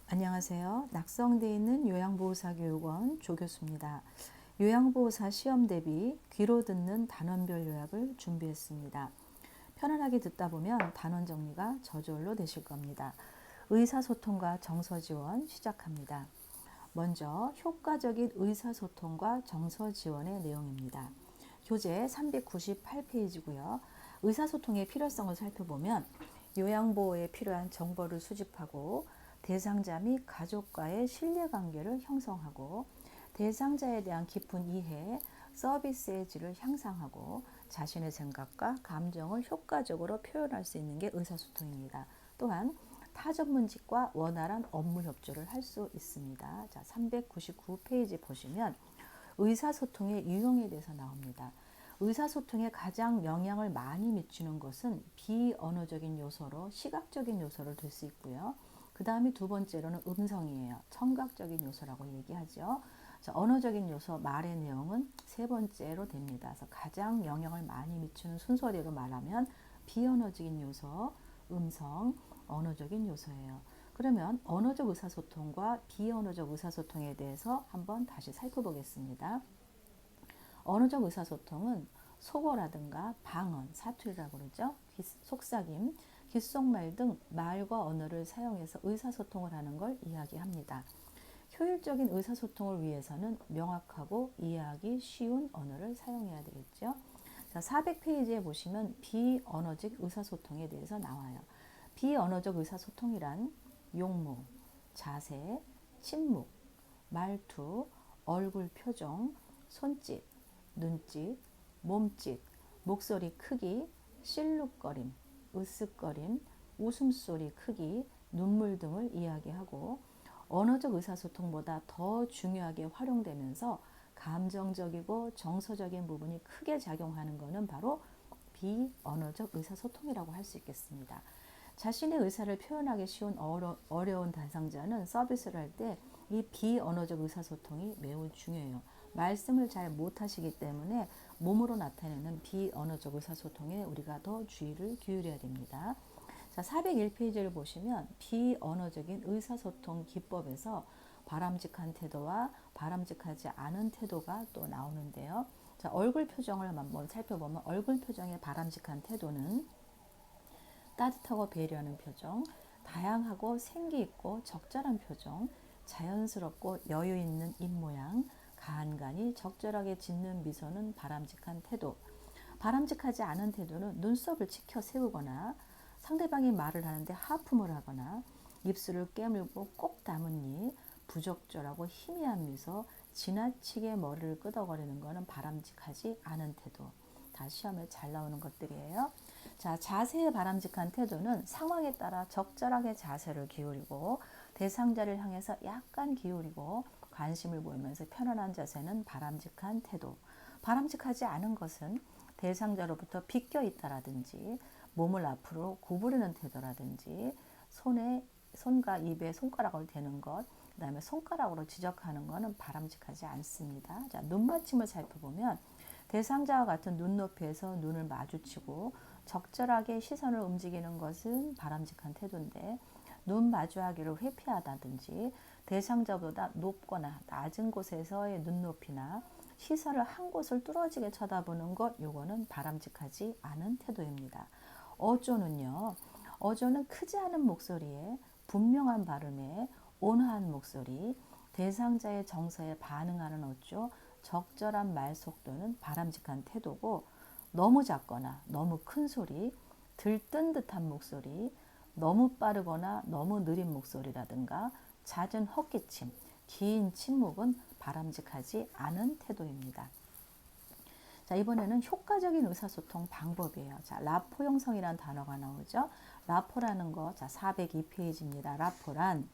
안녕하세요. 낙성되어 있는 요양보호사교육원 조교수입니다. 요양보호사 시험 대비 귀로 듣는 단원별 요약을 준비했습니다. 편안하게 듣다 보면 단원 정리가 저절로 되실 겁니다. 의사소통과 정서지원 시작합니다. 먼저 효과적인 의사소통과 정서지원의 내용입니다. 교재 398페이지고요. 의사소통의 필요성을 살펴보면 요양보호에 필요한 정보를 수집하고 대상자 및 가족과의 신뢰관계를 형성하고 대상자에 대한 깊은 이해, 서비스의 질을 향상하고 자신의 생각과 감정을 효과적으로 표현할 수 있는 게 의사소통입니다. 또한 타전문직과 원활한 업무 협조를 할 수 있습니다. 자, 399페이지 보시면 의사소통의 유형에 대해서 나옵니다. 의사소통에 가장 영향을 많이 미치는 것은 비언어적인 요소로 시각적인 요소를 들 수 있고요. 그 다음에 두 번째로는 음성이에요. 청각적인 요소라고 얘기하죠. 자, 언어적인 요소, 말의 내용은 세 번째로 됩니다. 그래서 가장 영향을 많이 미치는 순서대로 말하면 비언어적인 요소, 음성, 언어적인 요소예요. 그러면 언어적 의사소통과 비언어적 의사소통에 대해서 한번 다시 살펴보겠습니다. 언어적 의사소통은 속어라든가 방언, 사투리라고 그러죠. 속삭임, 귓속말 등 말과 언어를 사용해서 의사소통을 하는 걸 이야기합니다. 효율적인 의사소통을 위해서는 명확하고 이해하기 쉬운 언어를 사용해야 되겠죠. 자, 400페이지에 보시면 비언어적 의사소통에 대해서 나와요. 비언어적 의사소통이란 용모, 자세, 침묵, 말투, 얼굴 표정, 손짓, 눈짓, 몸짓, 목소리 크기, 실룩거림, 으쓱거림, 웃음소리 크기, 눈물 등을 이야기하고 언어적 의사소통보다 더 중요하게 활용되면서 감정적이고 정서적인 부분이 크게 작용하는 것은 바로 비언어적 의사소통이라고 할 수 있겠습니다. 자신의 의사를 표현하기 쉬운 어려운 대상자는 서비스를 할 때 이 비언어적 의사소통이 매우 중요해요. 말씀을 잘 못하시기 때문에 몸으로 나타내는 비언어적 의사소통에 우리가 더 주의를 기울여야 됩니다. 자, 401페이지를 보시면 비언어적인 의사소통 기법에서 바람직한 태도와 바람직하지 않은 태도가 또 나오는데요. 자, 얼굴 표정을 한번 살펴보면 얼굴 표정의 바람직한 태도는 따뜻하고 배려하는 표정, 다양하고 생기 있고 적절한 표정, 자연스럽고 여유 있는 입모양, 간간히 적절하게 짓는 미소는 바람직한 태도. 바람직하지 않은 태도는 눈썹을 치켜 세우거나 상대방이 말을 하는데 하품을 하거나 입술을 깨물고 꼭 담은 입, 부적절하고 희미한 미소, 지나치게 머리를 끄덕거리는 것은 바람직하지 않은 태도. 다 시험에 잘 나오는 것들이에요. 자, 자세의 바람직한 태도는 상황에 따라 적절하게 자세를 기울이고 대상자를 향해서 약간 기울이고 관심을 보이면서 편안한 자세는 바람직한 태도. 바람직하지 않은 것은 대상자로부터 비껴 있다라든지 몸을 앞으로 구부리는 태도라든지 손과 입에 손가락을 대는 것, 그 다음에 손가락으로 지적하는 것은 바람직하지 않습니다. 자, 눈맞춤을 살펴보면 대상자와 같은 눈높이에서 눈을 마주치고 적절하게 시선을 움직이는 것은 바람직한 태도인데 눈 마주하기를 회피하다든지 대상자보다 높거나 낮은 곳에서의 눈높이나 시선을 한 곳을 뚫어지게 쳐다보는 것, 요거는 바람직하지 않은 태도입니다. 어조는요. 어조는 크지 않은 목소리에 분명한 발음에 온화한 목소리, 대상자의 정서에 반응하는 어조, 적절한 말 속도는 바람직한 태도고 너무 작거나 너무 큰 소리, 들뜬 듯한 목소리, 너무 빠르거나 너무 느린 목소리라든가 잦은 헛기침, 긴 침묵은 바람직하지 않은 태도입니다. 자, 이번에는 효과적인 의사소통 방법이에요. 자, 라포 형성이라는 단어가 나오죠. 라포라는 거, 자, 402페이지입니다. 라포란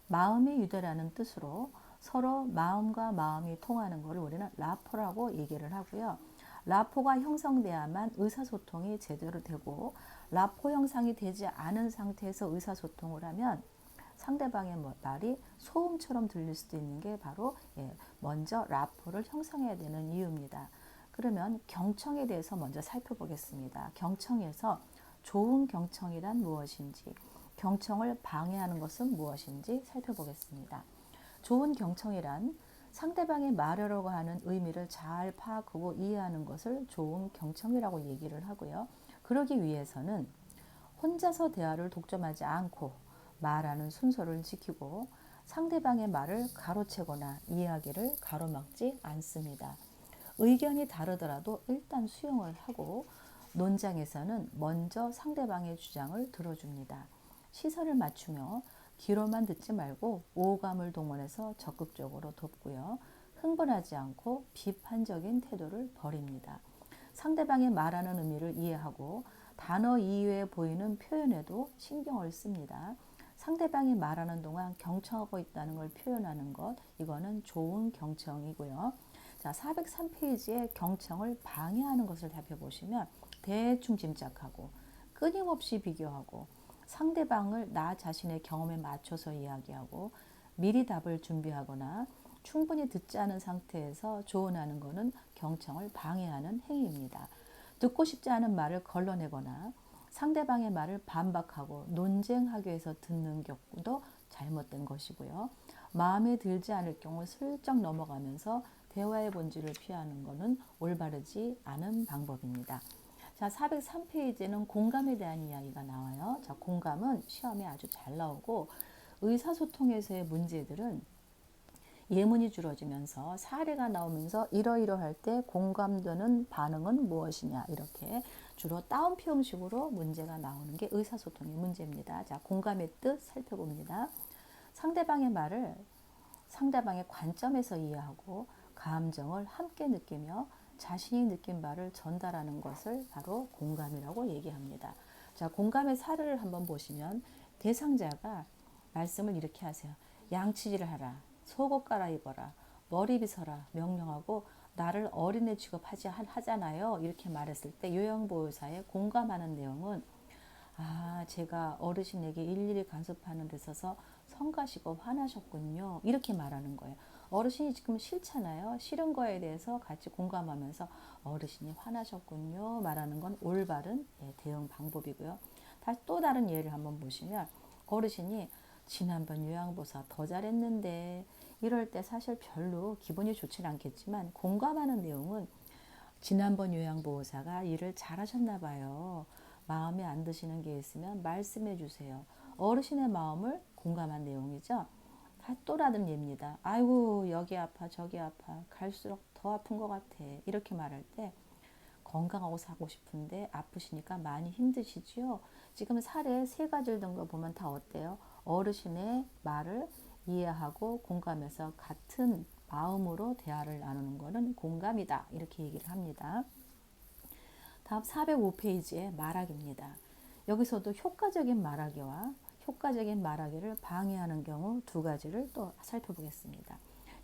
마음의 유대라는 뜻으로 서로 마음과 마음이 통하는 것을 우리는 라포라고 얘기를 하고요. 라포가 형성돼야만 의사소통이 제대로 되고 라포 형성이 되지 않은 상태에서 의사소통을 하면 상대방의 말이 소음처럼 들릴 수도 있는 게 바로 먼저 라포를 형성해야 되는 이유입니다. 그러면 경청에 대해서 먼저 살펴보겠습니다. 경청에서 좋은 경청이란 무엇인지, 경청을 방해하는 것은 무엇인지 살펴보겠습니다. 좋은 경청이란 상대방이 말하려고 하는 의미를 잘 파악하고 이해하는 것을 좋은 경청이라고 얘기를 하고요. 그러기 위해서는 혼자서 대화를 독점하지 않고 말하는 순서를 지키고 상대방의 말을 가로채거나 이야기를 가로막지 않습니다. 의견이 다르더라도 일단 수용을 하고 논장에서는 먼저 상대방의 주장을 들어줍니다. 시선을 맞추며 귀로만 듣지 말고 오감을 동원해서 적극적으로 돕고요. 흥분하지 않고 비판적인 태도를 버립니다. 상대방이 말하는 의미를 이해하고 단어 이외에 보이는 표현에도 신경을 씁니다. 상대방이 말하는 동안 경청하고 있다는 걸 표현하는 것, 이거는 좋은 경청이고요. 자, 403페이지에 경청을 방해하는 것을 살펴보시면 대충 짐작하고 끊임없이 비교하고 상대방을 나 자신의 경험에 맞춰서 이야기하고 미리 답을 준비하거나 충분히 듣지 않은 상태에서 조언하는 것은 경청을 방해하는 행위입니다. 듣고 싶지 않은 말을 걸러내거나 상대방의 말을 반박하고 논쟁하기 위해서 듣는 경우도 잘못된 것이고요. 마음에 들지 않을 경우 슬쩍 넘어가면서 대화의 본질을 피하는 것은 올바르지 않은 방법입니다. 자, 403페이지는 공감에 대한 이야기가 나와요. 자, 공감은 시험에 아주 잘 나오고 의사소통에서의 문제들은 예문이 줄어지면서 사례가 나오면서 이러이러할 때 공감되는 반응은 무엇이냐, 이렇게 주로 따옴표 형식으로 문제가 나오는 게 의사소통의 문제입니다. 자, 공감의 뜻 살펴봅니다. 상대방의 말을 상대방의 관점에서 이해하고 감정을 함께 느끼며 자신이 느낀 바를 전달하는 것을 바로 공감이라고 얘기합니다. 자, 공감의 사례를 한번 보시면 대상자가 말씀을 이렇게 하세요. 양치질을 하라, 속옷 갈아입어라, 머리 빗어라 명령하고 나를 어린애 취급하잖아요. 이렇게 말했을 때 요양보호사의 공감하는 내용은 제가 어르신에게 일일이 간섭하는 데 있어서 성가시고 화나셨군요. 이렇게 말하는 거예요. 어르신이 지금 싫잖아요. 싫은 거에 대해서 같이 공감하면서 어르신이 화나셨군요. 말하는 건 올바른 대응 방법이고요. 다시 또 다른 예를 한번 보시면 어르신이 지난번 요양보호사 더 잘했는데 이럴 때 사실 별로 기분이 좋지는 않겠지만 공감하는 내용은 지난번 요양보호사가 일을 잘하셨나 봐요. 마음에 안 드시는 게 있으면 말씀해 주세요. 어르신의 마음을 공감한 내용이죠. 또 다른 예입니다. 아이고 여기 아파 저기 아파 갈수록 더 아픈 것 같아. 이렇게 말할 때 건강하고 사고 싶은데 아프시니까 많이 힘드시죠. 지금 사례 세 가지를 든 거 보면 다 어때요? 어르신의 말을 이해하고 공감해서 같은 마음으로 대화를 나누는 것은 공감이다. 이렇게 얘기를 합니다. 다음 405페이지의 말하기입니다. 여기서도 효과적인 말하기와 효과적인 말하기를 방해하는 경우 두 가지를 또 살펴보겠습니다.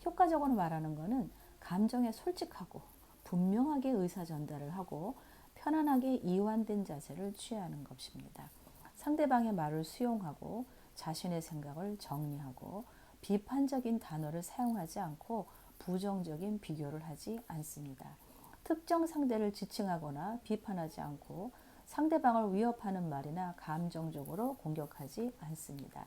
효과적으로 말하는 것은 감정에 솔직하고 분명하게 의사 전달을 하고 편안하게 이완된 자세를 취하는 것입니다. 상대방의 말을 수용하고 자신의 생각을 정리하고 비판적인 단어를 사용하지 않고 부정적인 비교를 하지 않습니다. 특정 상대를 지칭하거나 비판하지 않고 상대방을 위협하는 말이나 감정적으로 공격하지 않습니다.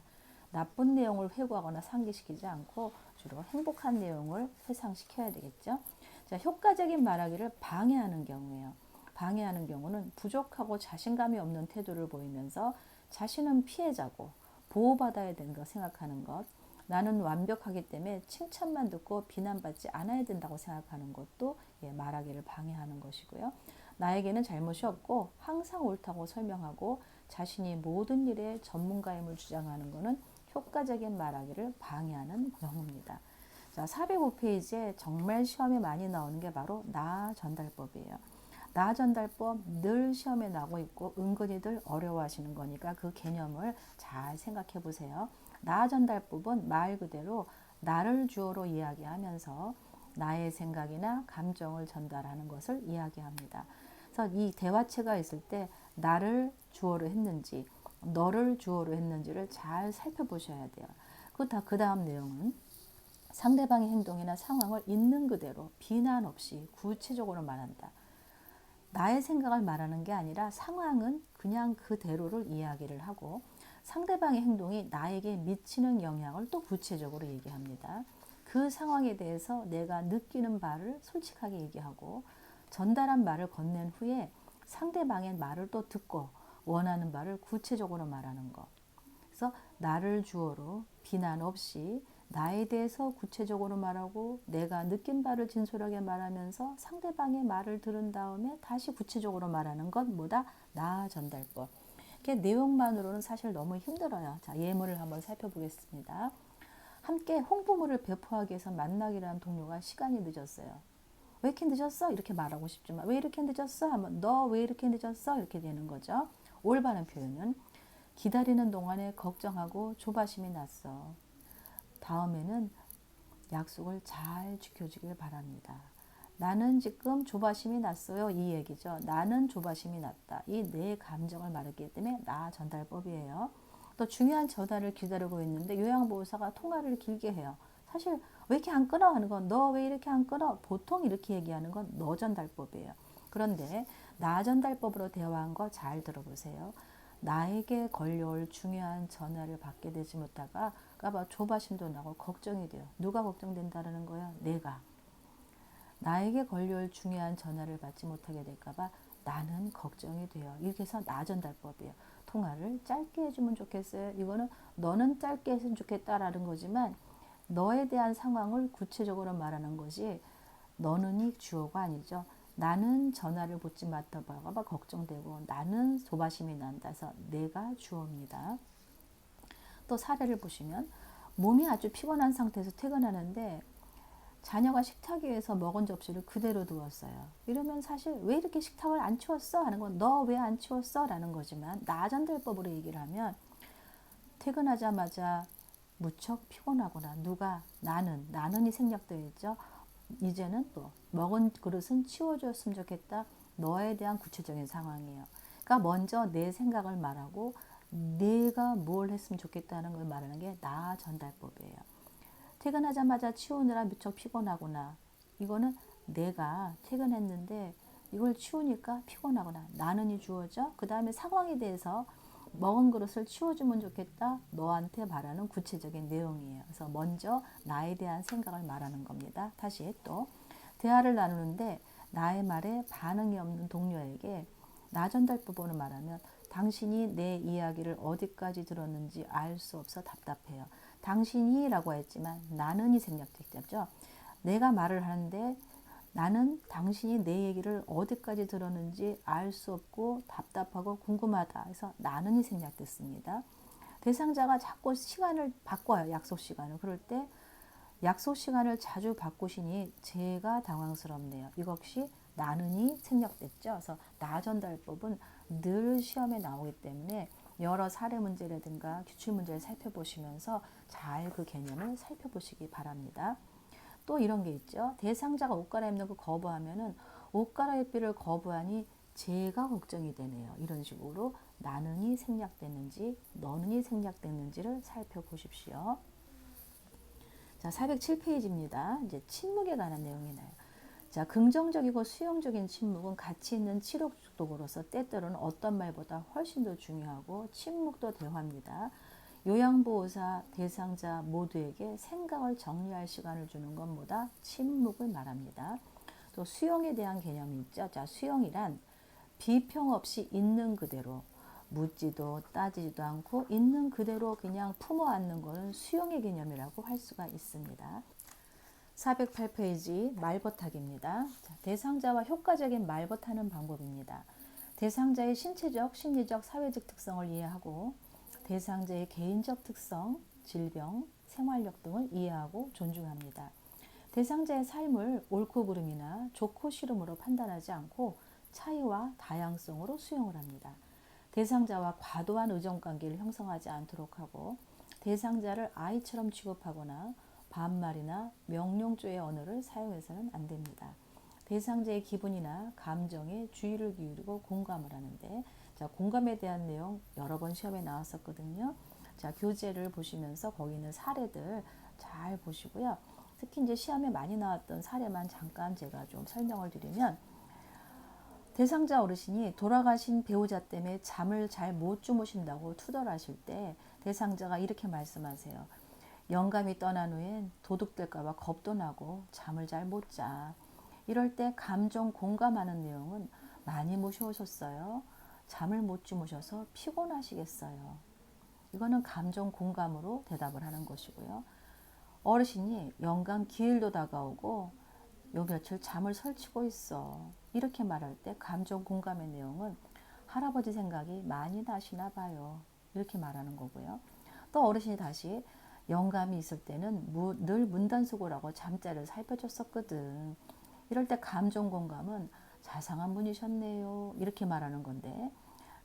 나쁜 내용을 회고하거나 상기시키지 않고 주로 행복한 내용을 회상시켜야 되겠죠. 자, 효과적인 말하기를 방해하는 경우예요. 방해하는 경우는 부족하고 자신감이 없는 태도를 보이면서 자신은 피해자고 보호받아야 된다고 생각하는 것, 나는 완벽하기 때문에 칭찬만 듣고 비난받지 않아야 된다고 생각하는 것도 말하기를 방해하는 것이고요. 나에게는 잘못이 없고 항상 옳다고 설명하고 자신이 모든 일에 전문가임을 주장하는 것은 효과적인 말하기를 방해하는 경우입니다. 자, 405페이지에 정말 시험에 많이 나오는 게 바로 나 전달법이에요. 나 전달법 늘 시험에 나오고 있고 은근히들 어려워하시는 거니까 그 개념을 잘 생각해 보세요. 나 전달법은 말 그대로 나를 주어로 이야기하면서 나의 생각이나 감정을 전달하는 것을 이야기합니다. 그래서 이 대화체가 있을 때 나를 주어로 했는지 너를 주어로 했는지를 잘 살펴보셔야 돼요. 그 다음 내용은 상대방의 행동이나 상황을 있는 그대로 비난 없이 구체적으로 말한다. 나의 생각을 말하는 게 아니라 상황은 그냥 그대로를 이야기를 하고 상대방의 행동이 나에게 미치는 영향을 또 구체적으로 얘기합니다. 그 상황에 대해서 내가 느끼는 바를 솔직하게 얘기하고 전달한 말을 건넨 후에 상대방의 말을 또 듣고 원하는 바를 구체적으로 말하는 것. 그래서 나를 주어로 비난 없이 나에 대해서 구체적으로 말하고 내가 느낀 바를 진솔하게 말하면서 상대방의 말을 들은 다음에 다시 구체적으로 말하는 것 뭐다? 나 전달법. 이게 내용만으로는 사실 너무 힘들어요. 자, 예문을 한번 살펴보겠습니다. 함께 홍보물을 배포하기 위해서 만나기로 한 동료가 시간이 늦었어요. 왜 이렇게 늦었어? 이렇게 말하고 싶지만 왜 이렇게 늦었어? 하면 너 왜 이렇게 늦었어? 이렇게 되는 거죠. 올바른 표현은 기다리는 동안에 걱정하고 조바심이 났어. 다음에는 약속을 잘 지켜주길 바랍니다. 나는 지금 조바심이 났어요. 이 얘기죠. 나는 조바심이 났다. 이 내 감정을 말했기 때문에 나 전달법이에요. 또 중요한 전화를 기다리고 있는데 요양보호사가 통화를 길게 해요. 사실 왜 이렇게 안 끊어 하는 건 너 왜 이렇게 안 끊어? 보통 이렇게 얘기하는 건 너 전달법이에요. 그런데 나 전달법으로 대화한 거 잘 들어보세요. 나에게 걸려올 중요한 전화를 받게 되지 못하가 까봐 조바심도 나고 걱정이 돼요. 누가 걱정된다는 거야? 내가. 나에게 걸려올 중요한 전화를 받지 못하게 될까봐 나는 걱정이 돼요. 이렇게 해서 나 전달법이에요. 통화를 짧게 해주면 좋겠어요. 이거는 너는 짧게 했으면 좋겠다라는 거지만 너에 대한 상황을 구체적으로 말하는 것이 너는이 주어가 아니죠. 나는 전화를 받지 못할까봐 걱정되고 나는 조바심이 난다 해서 내가 주어입니다. 또 사례를 보시면 몸이 아주 피곤한 상태에서 퇴근하는데 자녀가 식탁 위에서 먹은 접시를 그대로 두었어요. 이러면 사실 왜 이렇게 식탁을 안 치웠어? 하는 건 너 왜 안 치웠어? 라는 거지만 나전달법으로 얘기를 하면 퇴근하자마자 무척 피곤하구나. 누가? 나는이 생략되어 있죠. 이제는 또 먹은 그릇은 치워줬으면 좋겠다. 너에 대한 구체적인 상황이에요. 그러니까 먼저 내 생각을 말하고 내가 뭘 했으면 좋겠다는 걸 말하는 게 나 전달법이에요. 퇴근하자마자 치우느라 무척 피곤하구나. 이거는 내가 퇴근했는데 이걸 치우니까 피곤하구나. 나는이 주어져. 그 다음에 상황에 대해서 먹은 그릇을 치워주면 좋겠다. 너한테 말하는 구체적인 내용이에요. 그래서 먼저 나에 대한 생각을 말하는 겁니다. 다시 또 대화를 나누는데 나의 말에 반응이 없는 동료에게 나 전달법으로 말하면 당신이 내 이야기를 어디까지 들었는지 알 수 없어 답답해요. 당신이 라고 했지만 나는이 생략됐죠. 내가 말을 하는데 나는 당신이 내 얘기를 어디까지 들었는지 알 수 없고 답답하고 궁금하다 해서 나는이 생략됐습니다. 대상자가 자꾸 시간을 바꿔요. 약속 시간을. 그럴 때 약속 시간을 자주 바꾸시니 제가 당황스럽네요. 이것이 나는이 생략됐죠. 그래서 나 전달법은 늘 시험에 나오기 때문에 여러 사례 문제라든가 규칙 문제를 살펴보시면서 잘 그 개념을 살펴보시기 바랍니다. 또 이런 게 있죠. 대상자가 옷 갈아입는 거 거부하면은 옷 갈아입기를 거부하니 제가 걱정이 되네요. 이런 식으로 나는이 생략됐는지 너는이 생략됐는지를 살펴보십시오. 자, 407페이지입니다. 이제 침묵에 관한 내용이 나요. 자, 긍정적이고 수용적인 침묵은 가치 있는 치료도구로서 때때로는 어떤 말보다 훨씬 더 중요하고 침묵도 대화입니다. 요양보호사, 대상자 모두에게 생각을 정리할 시간을 주는 것보다 침묵을 말합니다. 또 수용에 대한 개념이 있죠. 자, 수용이란 비평 없이 있는 그대로 묻지도 따지지도 않고 있는 그대로 그냥 품어 안는 것은 수용의 개념이라고 할 수가 있습니다. 408페이지 말버타기입니다. 대상자와 효과적인 말버타는 방법입니다. 대상자의 신체적, 심리적, 사회적 특성을 이해하고 대상자의 개인적 특성, 질병, 생활력 등을 이해하고 존중합니다. 대상자의 삶을 옳고 그름이나 좋고 싫음으로 판단하지 않고 차이와 다양성으로 수용을 합니다. 대상자와 과도한 의존관계를 형성하지 않도록 하고 대상자를 아이처럼 취급하거나 반말이나 명령조의 언어를 사용해서는 안 됩니다. 대상자의 기분이나 감정에 주의를 기울이고 공감을 하는데 자, 공감에 대한 내용 여러 번 시험에 나왔었거든요. 자, 교재를 보시면서 거기 있는 사례들 잘 보시고요. 특히 이제 시험에 많이 나왔던 사례만 잠깐 제가 좀 설명을 드리면 대상자 어르신이 돌아가신 배우자 때문에 잠을 잘 못 주무신다고 투덜하실 때 대상자가 이렇게 말씀하세요. 영감이 떠난 후엔 도둑될까봐 겁도 나고 잠을 잘 못 자. 이럴 때 감정 공감하는 내용은 많이 모셔오셨어요. 잠을 못 주무셔서 피곤하시겠어요. 이거는 감정 공감으로 대답을 하는 것이고요. 어르신이 영감 기일도 다가오고 요 며칠 잠을 설치고 있어. 이렇게 말할 때 감정 공감의 내용은 할아버지 생각이 많이 나시나 봐요. 이렇게 말하는 거고요. 또 어르신이 다시 영감이 있을 때는 늘 문단속을 잠자리를 살펴줬었거든. 이럴 때 감정 공감은 자상한 분이셨네요. 이렇게 말하는 건데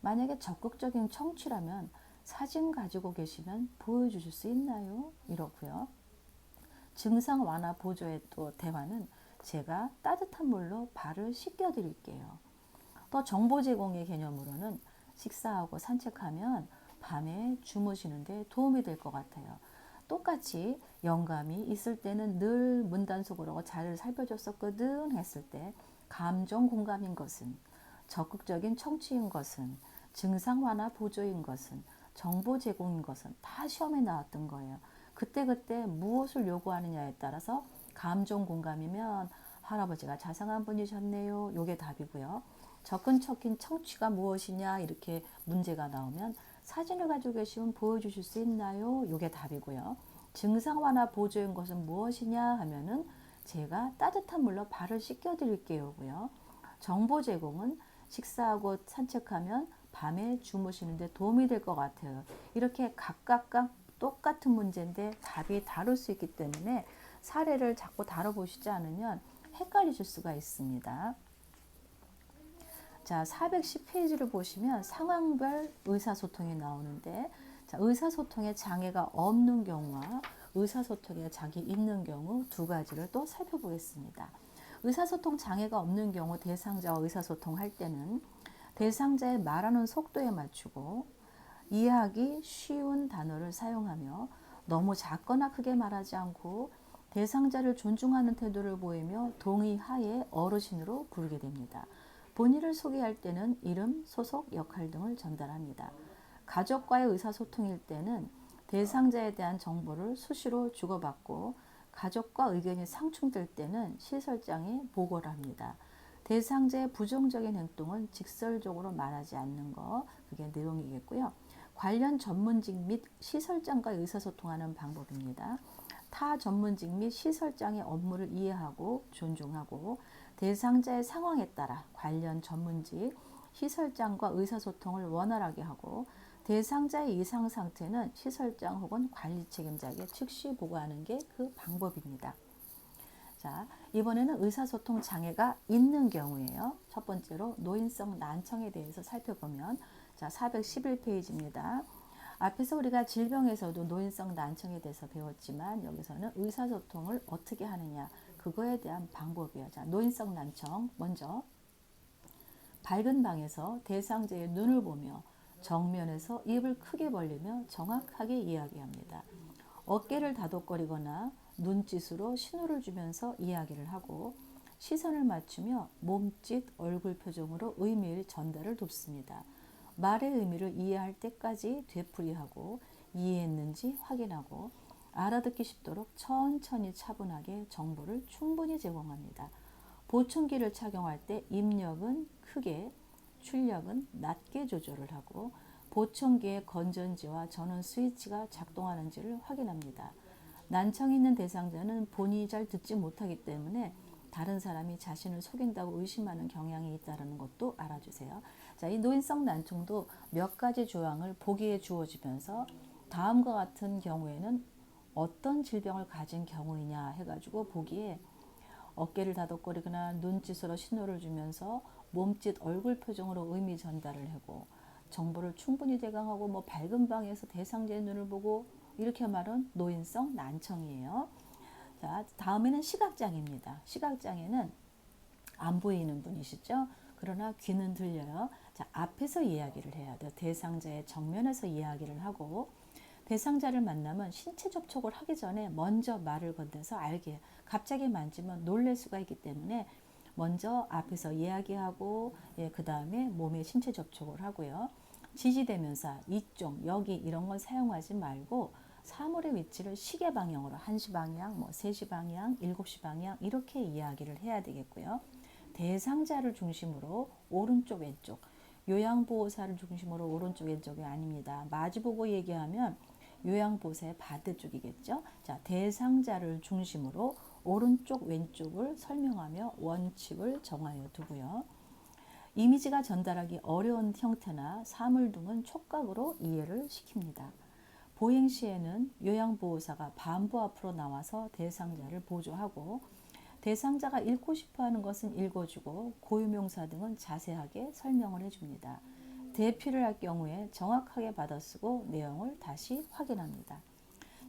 만약에 적극적인 청취라면 사진 가지고 계시면 보여주실 수 있나요? 이렇고요. 증상 완화 보조의 또 대화는 제가 따뜻한 물로 발을 씻겨 드릴게요. 또 정보 제공의 개념으로는 식사하고 산책하면 밤에 주무시는데 도움이 될 것 같아요. 똑같이 영감이 있을 때는 늘 문단속으로 자리를 살펴줬었거든 했을 때 감정 공감인 것은 적극적인 청취인 것은 증상 완화 보조인 것은 정보 제공인 것은 다 시험에 나왔던 거예요. 그때그때 무엇을 요구하느냐에 따라서 감정 공감이면 할아버지가 자상한 분이셨네요. 요게 답이고요. 접근적인 청취가 무엇이냐 이렇게 문제가 나오면 사진을 가지고 계시면 보여주실 수 있나요? 요게 답이고요. 증상 완화 보조인 것은 무엇이냐 하면은 제가 따뜻한 물로 발을 씻겨 드릴게요고요. 정보 제공은 식사하고 산책하면 밤에 주무시는데 도움이 될 것 같아요. 이렇게 각각 똑같은 문제인데 답이 다를 수 있기 때문에 사례를 자꾸 다뤄보시지 않으면 헷갈리실 수가 있습니다. 자, 410페이지를 보시면 상황별 의사소통이 나오는데 자, 의사소통에 장애가 없는 경우와 의사소통에 장애 있는 경우 두 가지를 또 살펴보겠습니다. 의사소통 장애가 없는 경우 대상자와 의사소통할 때는 대상자의 말하는 속도에 맞추고 이해하기 쉬운 단어를 사용하며 너무 작거나 크게 말하지 않고 대상자를 존중하는 태도를 보이며 동의하에 어르신으로 부르게 됩니다. 본인을 소개할 때는 이름, 소속, 역할 등을 전달합니다. 가족과의 의사소통일 때는 대상자에 대한 정보를 수시로 주고받고 가족과 의견이 상충될 때는 시설장에 보고를 합니다. 대상자의 부정적인 행동은 직설적으로 말하지 않는 거, 그게 내용이겠고요. 관련 전문직 및 시설장과 의사소통하는 방법입니다. 타 전문직 및 시설장의 업무를 이해하고 존중하고 대상자의 상황에 따라 관련 전문직, 시설장과 의사소통을 원활하게 하고 대상자의 이상 상태는 시설장 혹은 관리 책임자에게 즉시 보고하는 게 그 방법입니다. 자, 이번에는 의사소통 장애가 있는 경우예요. 첫 번째로 노인성 난청에 대해서 살펴보면 자, 411페이지입니다. 앞에서 우리가 질병에서도 노인성 난청에 대해서 배웠지만 여기서는 의사소통을 어떻게 하느냐 그거에 대한 방법이에요. 자, 노인성 난청 먼저 밝은 방에서 대상자의 눈을 보며 정면에서 입을 크게 벌리며 정확하게 이야기합니다. 어깨를 다독거리거나 눈짓으로 신호를 주면서 이야기를 하고 시선을 맞추며 몸짓, 얼굴 표정으로 의미의 전달을 돕습니다. 말의 의미를 이해할 때까지 되풀이하고 이해했는지 확인하고 알아듣기 쉽도록 천천히 차분하게 정보를 충분히 제공합니다. 보청기를 착용할 때 입력은 크게, 출력은 낮게 조절을 하고 보청기의 건전지와 전원 스위치가 작동하는지를 확인합니다. 난청이 있는 대상자는 본인이 잘 듣지 못하기 때문에 다른 사람이 자신을 속인다고 의심하는 경향이 있다는 것도 알아주세요. 자, 이 노인성 난청도 몇 가지 조항을 보기에 주어지면서 다음과 같은 경우에는 어떤 질병을 가진 경우이냐 해가지고 보기에 어깨를 다독거리거나 눈짓으로 신호를 주면서 몸짓, 얼굴 표정으로 의미 전달을 하고 정보를 충분히 대강하고 밝은 방에서 대상자의 눈을 보고 이렇게 말은 노인성 난청이에요. 자, 다음에는 시각장애입니다. 시각장애는 안 보이는 분이시죠? 그러나 귀는 들려요. 자, 앞에서 이야기를 해야 돼요. 대상자의 정면에서 이야기를 하고 대상자를 만나면 신체 접촉을 하기 전에 먼저 말을 건네서 알게 갑자기 만지면 놀랄 수가 있기 때문에 먼저 앞에서 이야기하고 그 다음에 몸의 신체 접촉을 하고요. 지지대명사, 이쪽, 여기 이런 걸 사용하지 말고 사물의 위치를 시계 방향으로 1시 방향, 3시 방향, 7시 방향 이렇게 이야기를 해야 되겠고요. 대상자를 중심으로 오른쪽 왼쪽, 요양보호사를 중심으로 오른쪽 왼쪽이 아닙니다. 마주보고 얘기하면 요양보호사의 반대쪽이겠죠. 자, 대상자를 중심으로 오른쪽 왼쪽을 설명하며 원칙을 정하여 두고요. 이미지가 전달하기 어려운 형태나 사물 등은 촉각으로 이해를 시킵니다. 보행 시에는 요양보호사가 반부 앞으로 나와서 대상자를 보조하고 대상자가 읽고 싶어하는 것은 읽어주고 고유명사 등은 자세하게 설명을 해줍니다. 대피를 할 경우에 정확하게 받아쓰고 내용을 다시 확인합니다.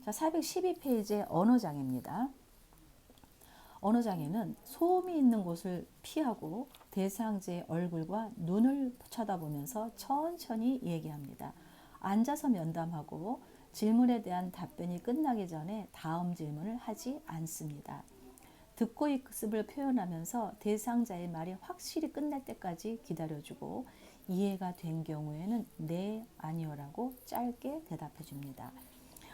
자, 412페이지의 언어장애입니다. 언어장애는 소음이 있는 곳을 피하고 대상자의 얼굴과 눈을 쳐다보면서 천천히 얘기합니다. 앉아서 면담하고 질문에 대한 답변이 끝나기 전에 다음 질문을 하지 않습니다. 듣고 있음을 표현하면서 대상자의 말이 확실히 끝날 때까지 기다려주고 이해가 된 경우에는 네, 아니요라고 짧게 대답해 줍니다.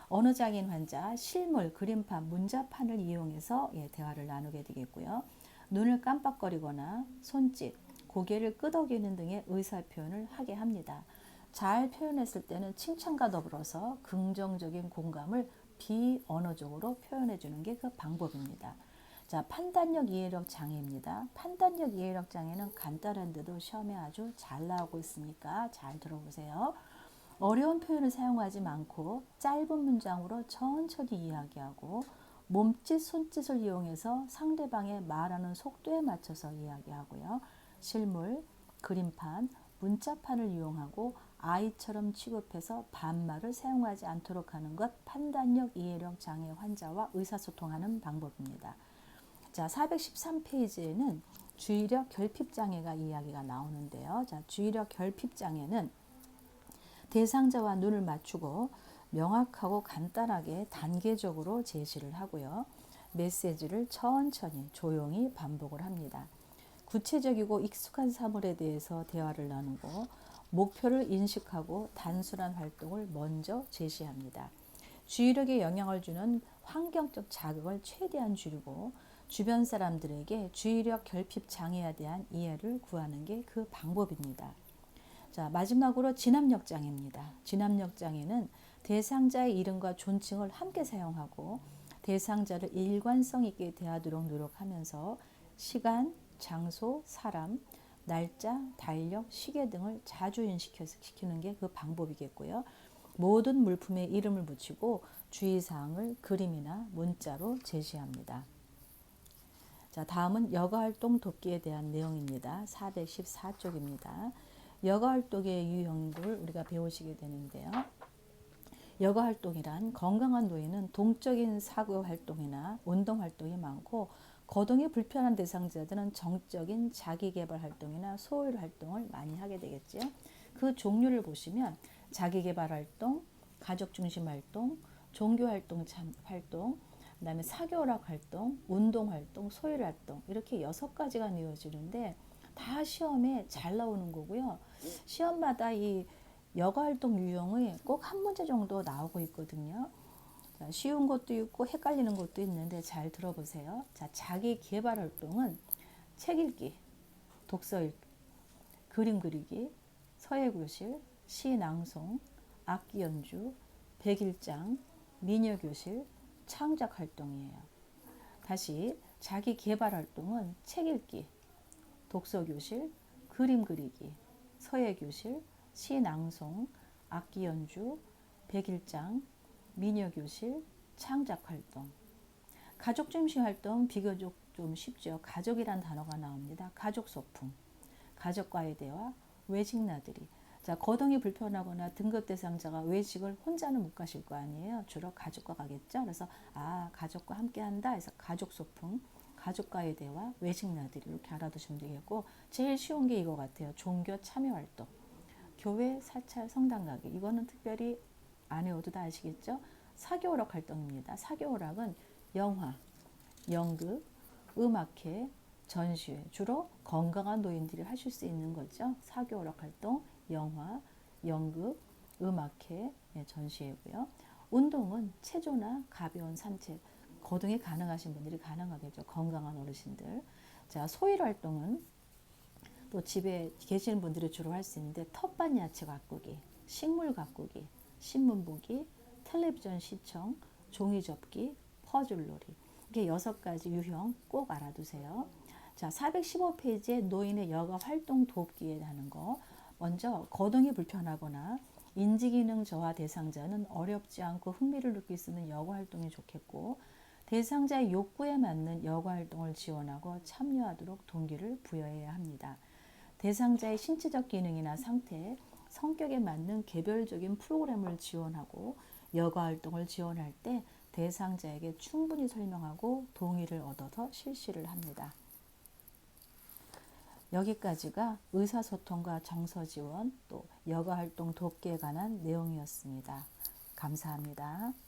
언어장애인 환자, 실물, 그림판, 문자판을 이용해서 대화를 나누게 되겠고요. 눈을 깜빡거리거나 손짓, 고개를 끄덕이는 등의 의사표현을 하게 합니다. 잘 표현했을 때는 칭찬과 더불어서 긍정적인 공감을 비언어적으로 표현해 주는 게 그 방법입니다. 자, 판단력 이해력 장애입니다. 판단력 이해력 장애는 간단한데도 시험에 아주 잘 나오고 있으니까 잘 들어보세요. 어려운 표현을 사용하지 않고 짧은 문장으로 천천히 이야기하고 몸짓, 손짓을 이용해서 상대방의 말하는 속도에 맞춰서 이야기하고요. 실물, 그림판, 문자판을 이용하고 아이처럼 취급해서 반말을 사용하지 않도록 하는 것 판단력 이해력 장애 환자와 의사소통하는 방법입니다. 자, 413페이지에는 주의력 결핍 장애가 이야기가 나오는데요. 자, 주의력 결핍 장애는 대상자와 눈을 맞추고 명확하고 간단하게 단계적으로 제시를 하고요. 메시지를 천천히 조용히 반복을 합니다. 구체적이고 익숙한 사물에 대해서 대화를 나누고 목표를 인식하고 단순한 활동을 먼저 제시합니다. 주의력에 영향을 주는 환경적 자극을 최대한 줄이고 주변 사람들에게 주의력 결핍 장애에 대한 이해를 구하는 게 그 방법입니다. 자, 마지막으로 진압력 장애입니다. 진압력 장애는 대상자의 이름과 존칭을 함께 사용하고 대상자를 일관성 있게 대하도록 노력하면서 시간, 장소, 사람, 날짜, 달력, 시계 등을 자주 인식시키는 게 그 방법이겠고요. 모든 물품에 이름을 붙이고 주의사항을 그림이나 문자로 제시합니다. 자, 다음은 여가활동 돕기에 대한 내용입니다. 414쪽입니다. 여가활동의 유형을 우리가 배우시게 되는데요. 여가활동이란 건강한 노인은 동적인 사고활동이나 운동활동이 많고 거동이 불편한 대상자들은 정적인 자기개발활동이나 소일활동을 많이 하게 되겠죠. 그 종류를 보시면 자기개발활동, 가족중심활동, 종교활동, 활동, 그 다음에 사교락활동, 운동활동, 소일활동 이렇게 6가지가 이어지는데 다 시험에 잘 나오는 거고요. 시험마다 이 여가활동 유형이 꼭 한 문제 정도 나오고 있거든요. 자, 쉬운 것도 있고 헷갈리는 것도 있는데 잘 들어보세요. 자, 자기 개발 활동은 책 읽기, 독서 읽기, 그림 그리기, 서예교실, 시 낭송, 악기 연주, 백일장, 미녀교실, 창작 활동이에요. 다시 자기 개발 활동은 책 읽기, 독서교실, 그림 그리기, 서예교실, 시 낭송, 악기 연주, 백일장, 미녀교실, 창작 활동. 가족 중심 활동 비교적 좀 쉽죠. 가족이란 단어가 나옵니다. 가족 소풍, 가족과의 대화, 외식 나들이. 자, 거동이 불편하거나 등급 대상자가 외식을 혼자는 못 가실 거 아니에요. 주로 가족과 가겠죠. 그래서 가족과 함께 한다 해서 가족 소풍, 가족과의 대화, 외식 나들이 이렇게 알아두시면 되겠고 제일 쉬운 게 이거 같아요. 종교 참여 활동. 교회, 사찰, 성당 가기. 이거는 특별히 안 해도 다 아시겠죠? 사교오락 활동입니다. 사교오락은 영화, 연극, 음악회, 전시회, 주로 건강한 노인들이 하실 수 있는 거죠. 사교력 활동, 영화, 연극, 음악회, 전시회고요. 운동은 체조나 가벼운 산책, 거동이 가능하신 분들이 가능하겠죠. 건강한 어르신들. 자, 소일 활동은 또 집에 계시는 분들이 주로 할 수 있는데 텃밭 야채 가꾸기, 식물 가꾸기, 신문 보기, 텔레비전 시청, 종이 접기, 퍼즐놀이. 이게 6가지 유형 꼭 알아두세요. 자, 415페이지에 노인의 여가 활동 돕기에 하는 거. 먼저 거동이 불편하거나 인지기능 저하 대상자는 어렵지 않고 흥미를 느낄 수 있는 여가 활동이 좋겠고, 대상자의 욕구에 맞는 여가 활동을 지원하고 참여하도록 동기를 부여해야 합니다. 대상자의 신체적 기능이나 상태, 성격에 맞는 개별적인 프로그램을 지원하고 여가 활동을 지원할 때 대상자에게 충분히 설명하고 동의를 얻어서 실시를 합니다. 여기까지가 의사소통과 정서 지원 또 여가 활동 돕기에 관한 내용이었습니다. 감사합니다.